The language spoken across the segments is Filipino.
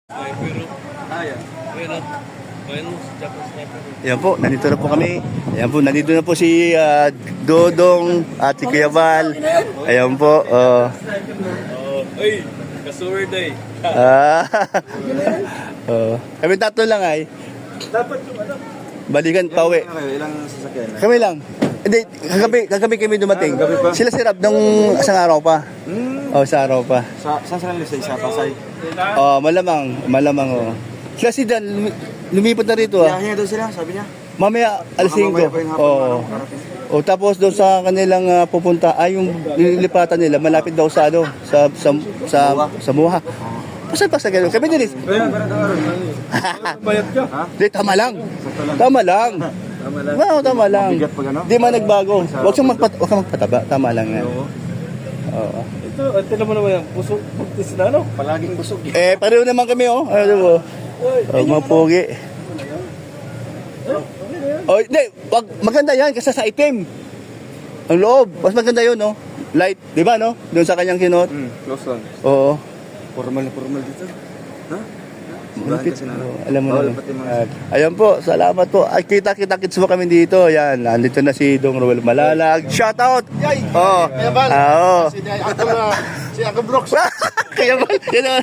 Ay, pero, pero, bueno, Japanese sniper. Ayan po, nandito na po kami. Ayan po, nandito na po si Dodong at si Kuya Val. Ayan po. Ay, kasuword ay. Ah, kami tatlo lang ay. Dapat yung ano? Balikan, pauwi. Ilang sasakyan? Kami lang. Hindi, kagabi kami dumating. Kagabi pa? Sila si Rab nung isang araw pa. Oh, sa araw pa. Saan sila nila sa isa? Pasay? Oh, malamang oh. Sila si Dan, lumipat na rito ah. Hinga daw sila, sabi niya. Mamaya, alas 5. Mamaya pa yung hapon, Oo. karating. O tapos doon sa kanilang pupunta, yung nililipatan nila, malapit daw sa ano, sa Muha. Pasal ganun. Kami din. Bayad ka? Di, tama lang. Sakto lang. Tama lang. Tama lang. Wow, tama lang. Bigat pag ano? Di man nagbago. Huwag kang magpataba. Tama lang yan. Oo. Ito, ito mo naman yan. Pusok, pagtis na ano? Palaging busog. Pareho naman kami oh. Ano mo? Oh, mga pogi. Oh, hindi, maganda yan kasi sa itim. Ang loob, mas maganda yun, no? Light, di ba, no? Doon sa kanyang kinot. Close lang. Oo. Formal dito. Ha? Malapit. Kasi na. Oo, alam mo Bawal na. pati mga- Ayan po, salamat po. Ay, kita-kits mo kami dito. Yan, nandito na si Dong Roel Malalag. Shout out! Oo. Oo. Si Uncle Brooks. Kaya ba? Yan o.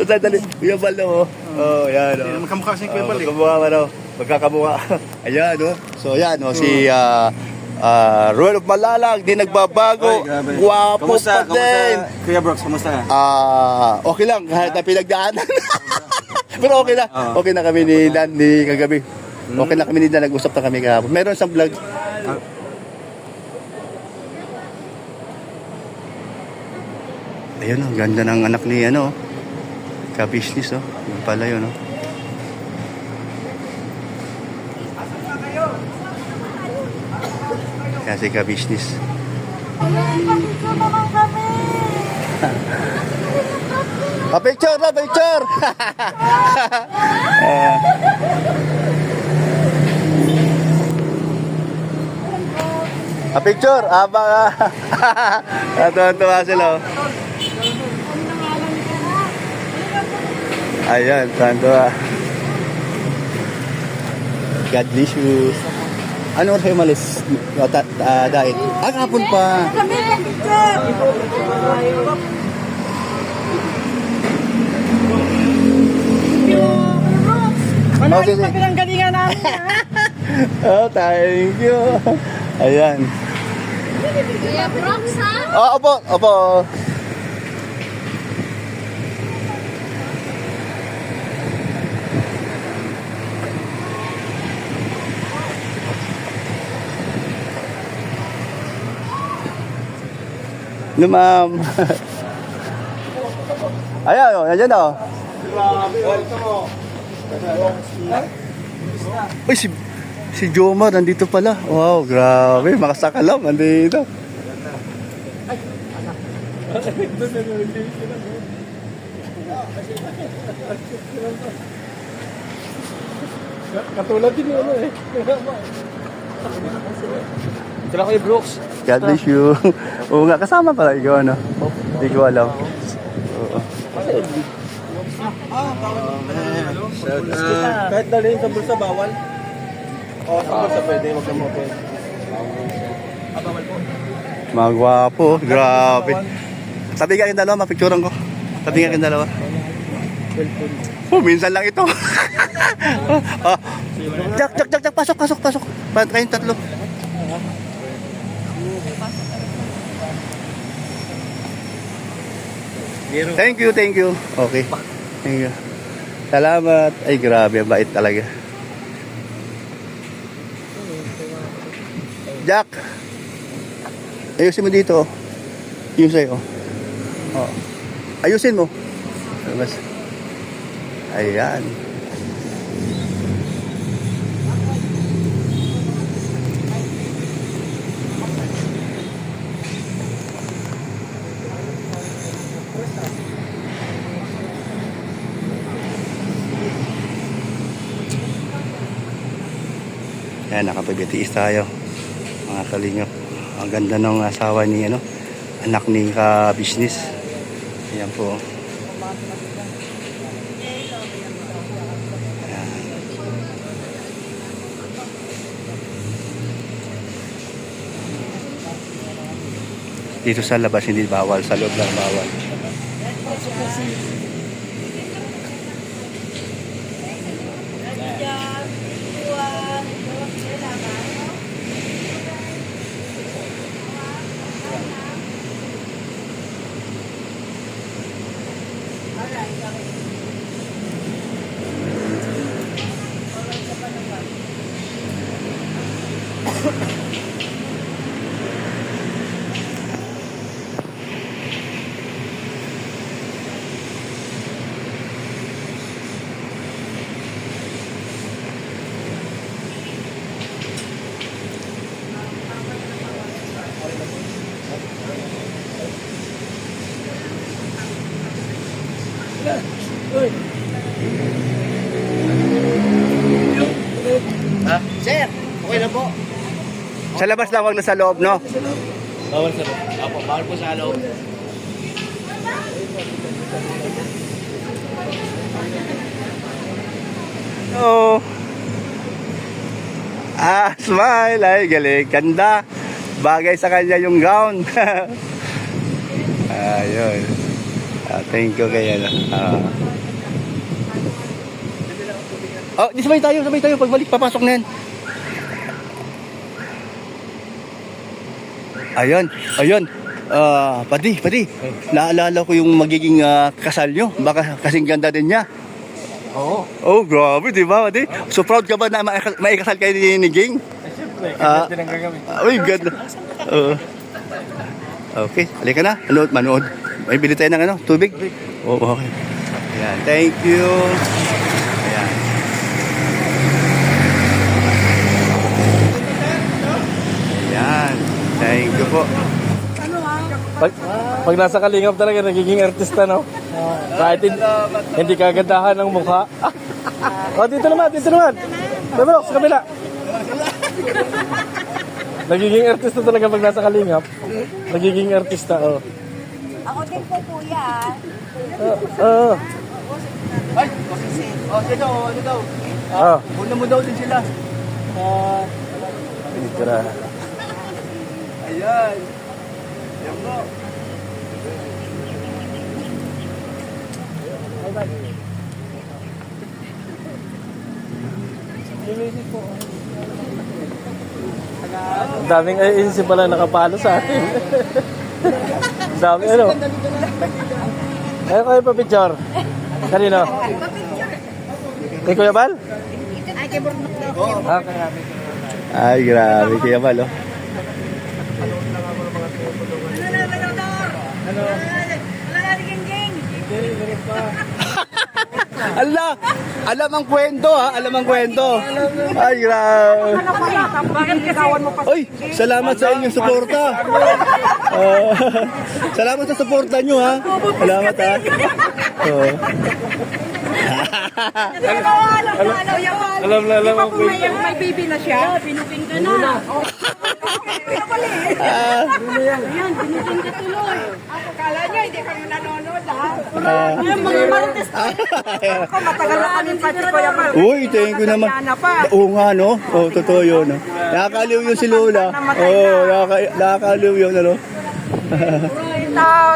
Sandali. Kuya Bal na mo. Oo, yan o. Magkamukha si Kuya Bal eh. Magkamukha man o. Magkakamukha. Ayan o. So yan o. Si Roel Malalag. Di nagbabago. Ay, grabe. Guwapo pa din. Kuya Brooks, kamusta ka? Okay lang. Kahit na pinagdaanan. Pero okay na. Okay na kami ni Dan ni kagabi. Okay na kami ni Dan. Nag-usap na kami kahapon. Meron isang vlog. Ayun, ang ganda ng anak ni ano, ka-business, oh. Yung pala yun, oh. Kasi ka-business. Pa-picture na, picture! Pa-picture! Abang, natuwa sila, oh. Ayan, santo ah. God bless you. Ano oras kayo malis? Diet? Kahapon pa. Kami ng picture. Oh, sige. Ano pinanggalingan namin, ha? Oh, thank you. Ayan. Kuya Brooks, ha? Oh, opo. No, ma'am. Ayan, oh, nandiyan, oh. Uy, si Jomar nandito pala. Wow, grabe. Makasakalam, nandito. Katulad din yun eh. Ito lang kayo, Brooks. God bless you. Oo nga, kasama pala ikaw, ano? Hindi ko alam. Oo. Kahit dalhin sa bulsa, bawal. O, sa bulsa pwede, wag na mo pwede. Bawal po. Mga gwapo, grabe. Tabi ka yung dalawa, mapicturean ko. Tabi ka yung dalawa. Oh, minsan lang ito. Oh. Jack, pasok. Kayong tatlo. Thank you. Okay. Thank you. Salamat. Ay, grabe, ang bait talaga. Jack. Ayusin mo dito. Oh. Yung sa'yo. Oh. Ayusin mo. Mas. Ayan. Ayan, nakapag-BTS tayo. Mga kalingap. Ang ganda ng asawa ni ano, anak ni ka-business. Ayan po. Dito sa labas hindi bawal, sa loob lang bawal. Sir, okay na po. Sa labas lang, wag na sa loob, no? Bawal sa loob. Opo, bawal po sa loob. Oh. Smile. Ay, galing. Ganda. Bagay sa kanya yung gown. Ayun. Thank you kay ano. Oh, di sabay tayo. Pagbalik, papasok na yan. Ayun. Padi. Naalala ko yung magiging kasal nyo. Baka kasing ganda din niya. Oo. Oh, grabe, di ba, Padi? So proud ka ba na maikasal kayo ni Ging? Siyempre, ganda din ang gagamit. Uy, ganda. Okay, halika na. Manood. May bili tayo ng ano, tubig? Oh, okay. Ayan, thank you. Ayan. Ayan, thank you po. Pag nasa Kalingap talaga, nagiging artista, no? Kahit hindi kagandahan ng mukha. Dito naman. Bro, sa kabila. Nagiging artista talaga pag nasa Kalingap. Nagiging artista, oh. Ako din po, kuya. Ay, sino daw, ano daw? Una mo daw din sila. Tara. Ayan. Ayan po. Ang daming agency pala nakapalo sa atin. Ang dami, ano? Ayaw kayo pa picture. Kanino? Kay Kuya Bal? Ay, kay Burnok. Ay, grabe, Kuya Bal, oh. Wala na rin geng. Alam ang kwento, ha? Alam ang kwento. Ay, grabe. Bakit kagawan mo pa? Uy, salamat sa inyong suporta. Salamat sa suporta nyo, ha? Salamat, ha? Alam ang kwento. May baby na siya. Pinupin ka na. Ayan, pinupin ka tuloy. Akala niya, hindi kami nanonood, ha? Mga marites. Ako, matagal na kami pati ko yung Uy, thank you naman. Oo nga, no? Oo, totoo yun, no? Nakakaliw yun si Lola. Oo, nakakaliw yun, ano?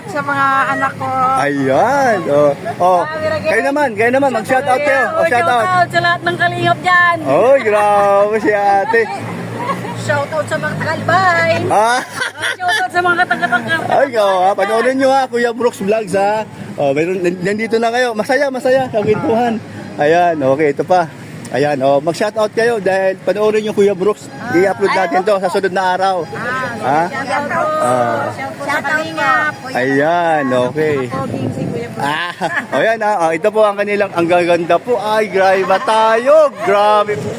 out sa mga anak ko. Ayan. Kayo naman, mag-shout out kayo. Shout out sa lahat ng Kalingap dyan. Oh, grabe si ate. Shout out sa mga kalbay. Shout out sa mga katang-katang. Ay, panoorin nyo, ha, Kuya Brooks Vlogs, ha. Nandito na kayo. Masaya sa kwentuhan. Ayan, okay, ito pa. Ayan, mag-shout out kayo dahil panoorin yung Kuya Brooks. I-upload natin to sa sunod na araw. Shout out sa Kalingap. Ayan, okay. Ayan, ito po ang kanilang, ang gaganda po. Ay, grabe ba tayo? Grabe po.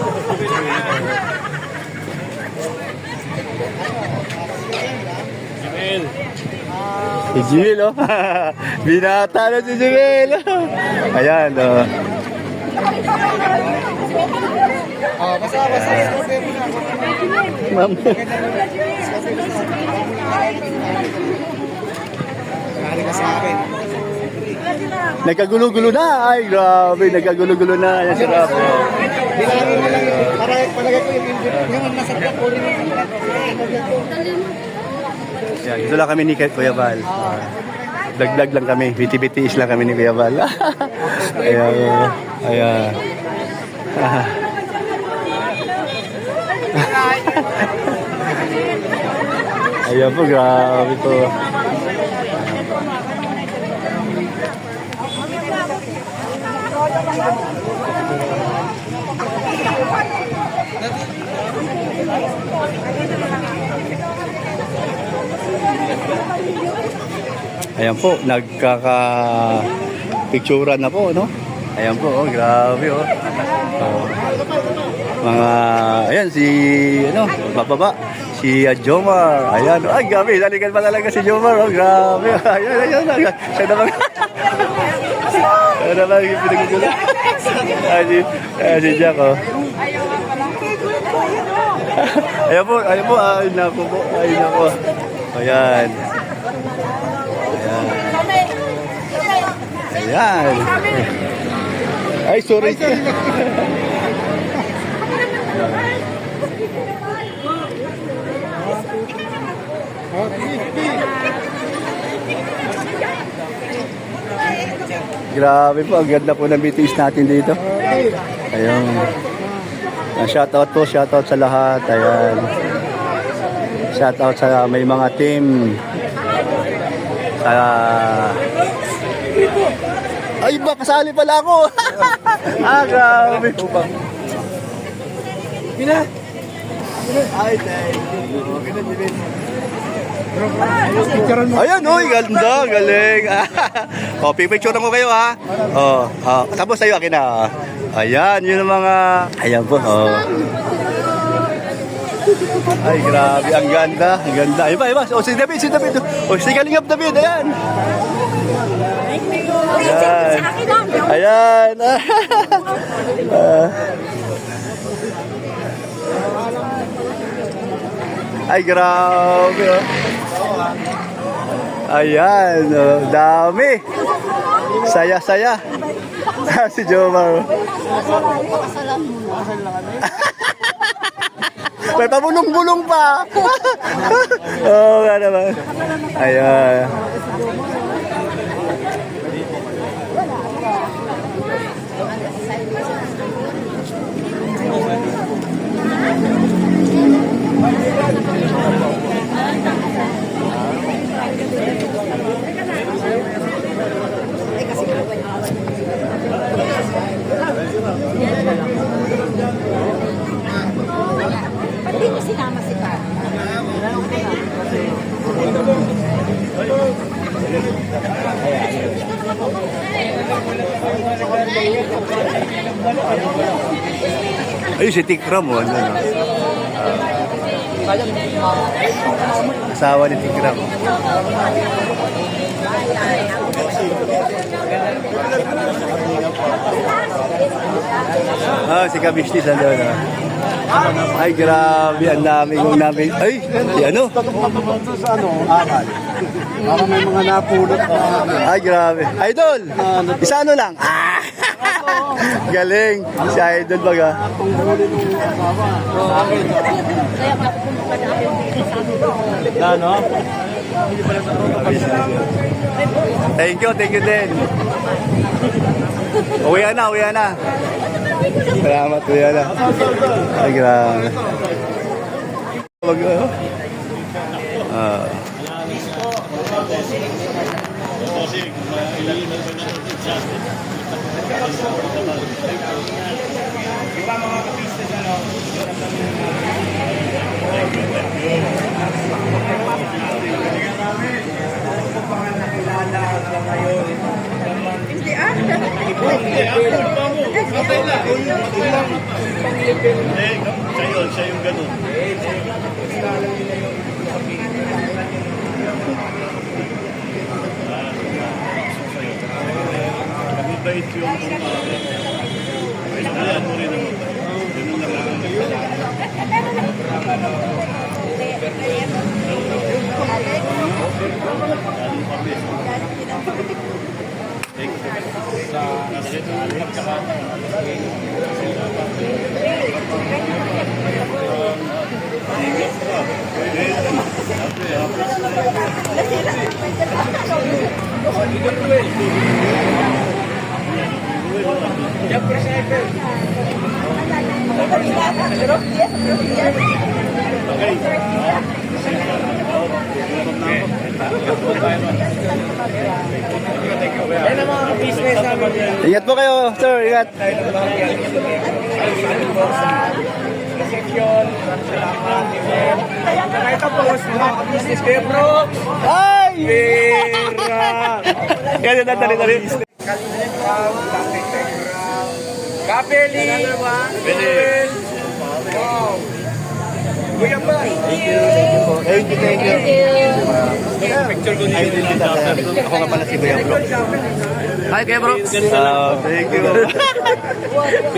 Si Jimel, oh. Binata na si Jimel. Ayan, oh. Basta. Ma'am. Nari ka sa akin. Nagkagulo-gulo na. Ay, grabe. Nagkagulo-gulo na. Ayan si Rapo. Para palagay ko yung nasa truck ko rin. Yan, dito lang kami ni Kuya Val. Vlog-vlog lang kami. Biti-bitiis lang kami ni Kuya Val. Ayan. Ayan. Ayan po, grabe po. Ayan po, nagkaka-picturean na po, no? Ayan po, oh, grabe, oh. Oh. Mga, ayan, si, ano, bababa, si Jomar. Ayan, ay, grabe, nalikan pa talaga si Jomar, oh, grabe. Ayan, ayan, siya naman. Siya naman, pinagkukulang. Si Jack, oh. Ayan po, ay, naku po, ay, naku. Ayan. Ayan. Ay, sorry. Grabe po, ang ganda po ng BTS natin dito. Ayun. Shoutout po, shoutout sa lahat. Ayan. Shoutout sa may mga team. Sa ay ba, kasali pala ako. Grabe. Gina. Ay, ayan, oy, ganda, galing. O, pipicture ko kayo, ha. Tapos sa'yo, akin na. Ayan, yun ang mga, ayan po, Ay, grabe, ang ganda, ang ganda. Iba. O, si David. O, si Kalingap David, ayan. Ayan. Ayan. Ay, grabe. Ayan, dami. Saya. Si Jomar. May pabulong-bulong pa. Oo, nga naman. Ayan. Pati ko sinama si Pat. Ay, si Tikram, ano, no? Asawa ni Tikram. Si Kabishtis, ano, no? Ay, grabe, ang dami kong namin. Ay, si ano? Sa ano, aral. Para may mga napulot na. Ay, grabe. Idol! Isa ano lang? Galing. Si Idol baga. Panghuli ng asawa. Sa akin. Kaya mapupunta na ako yung sabi ko. Ano? Thank you din. Uwi na. Salamat, uwi na. Ay, grabe. Hindi ah. Siya yung ganun. Mabait yung kailangan mo rin naman. Ganun lang lang. Ingat po kayo, sir. Ingat. Ito po, mga business kayo, bro. Ay! Ganyan na, dali. Kapeli. Wow. Kuya ba? Thank you. Ako nga pala si Kuya Bro. Hi, Kuya Bro. Thank you.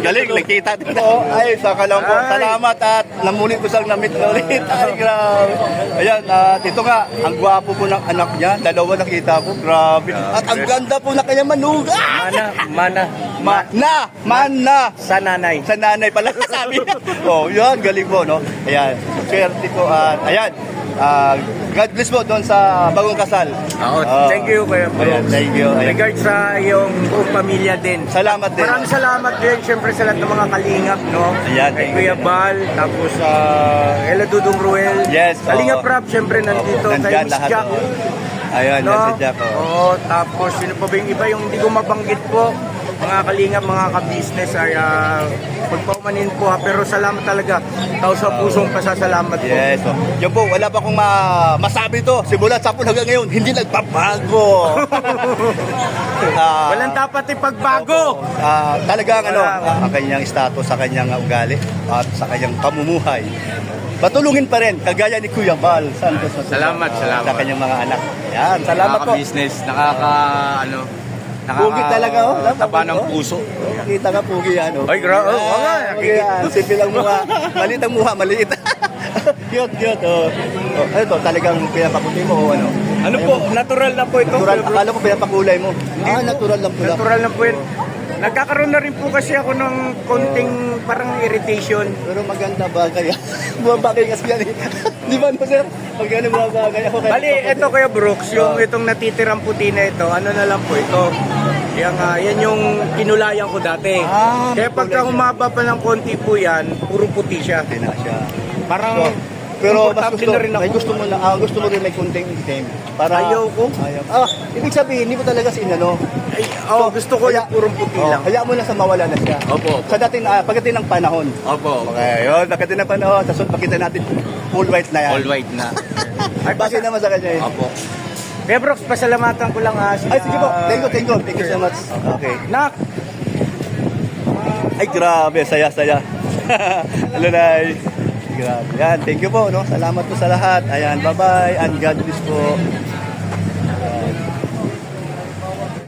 Galing, nagkita din ako. Ay, saka lang po. Salamat at namulit ko siyang namit ulit. Ay, grabe. Ayan, at ito nga, ang gwapo po ng anak niya. Dalawa nakita ko, grabe. At ang ganda po na kanya manuga. Mana. Sa nanay. Sa nanay pala sabi niya. Oh, yan, galing po, no? Ayan, swerte ko at ayan. God bless po doon sa bagong kasal. Thank you, Kuya Bro. Ayan, thank you. Ayan. Regards sa iyong buong pamilya din. Salamat din. Maraming salamat din, syempre sa lahat ng mga kalingap, no? Ayan, Kay thank you. Kuya Bal, tapos Ella Dudong Ruel. Yes, Kalingap oo. Rap, syempre nandito. Kay Nandyan Miss lahat, Jack. oo. Ayun, No? yan si Jack. Oh. Oo, tapos sino pa ba yung iba yung hindi ko mabanggit po? Mga kalingap, mga ka-business ay pagpaumanin po ha. Pero salamat talaga. Tao sa pusong pasasalamat po. Yes. Oh. Yan po, wala pa akong masabi to. Simulat sa hanggang ngayon, hindi nagbabago. Walang dapat ipagbago. Talagang ang kanyang status, sa kanyang ugali at sa kanyang pamumuhay. Patulungin pa rin, kagaya ni Kuya Bal Santos. Salamat. Sa kanyang mga anak. Yan, salamat po. Business, Pugi talaga, oh. taba ng puso. Kita ka pugi yan, oh. Ay, oo nga. Pugi yan. Simple lang mukha. Maliit ang mukha, maliit. Cute, oh. Ito, talagang pinapaputi mo, oh, ano. Ano po, natural na po ito. Natural, akala ko pinapakulay mo. Natural lang pula. Natural lang po yun. Nagkakaroon na rin po kasi ako ng konting parang irritation. Pero maganda bagay. Bumabagay kasi yan, eh. Di ba, no, sir? Pag yan bumabagay ako. Bali, ito kaya Brooks, yung itong natitirang puti na ito, ano na lang po ito. Yan yung kinulayan ko dati. Kaya pagka humaba pa ng konti po yan, puro puti siya. Hindi na siya. Parang Pero mas komportable gusto, na rin ako. may gusto mo rin may kunting itim. Para, Ayaw ko. Ibig sabihin, hindi mo talaga sinano. Ay, gusto ko yung purong puti lang. Hayaan mo na sa mawala na siya. Opo. Sa dating, pagdating ng panahon. Opo. Okay, yun, pagdating ng panahon, tapos pakita natin, full white na yan. All white na. Ay, bakit naman sa kanya eh. Opo. Kaya Brooks, pasalamatan ko lang Ay, sige po. Thank you so much. Okay. Nak! Ay, grabe. Saya. Hello, Nay. Grabe. Yan, thank you po. No? Salamat po sa lahat. Ayan, bye-bye. And God bless po.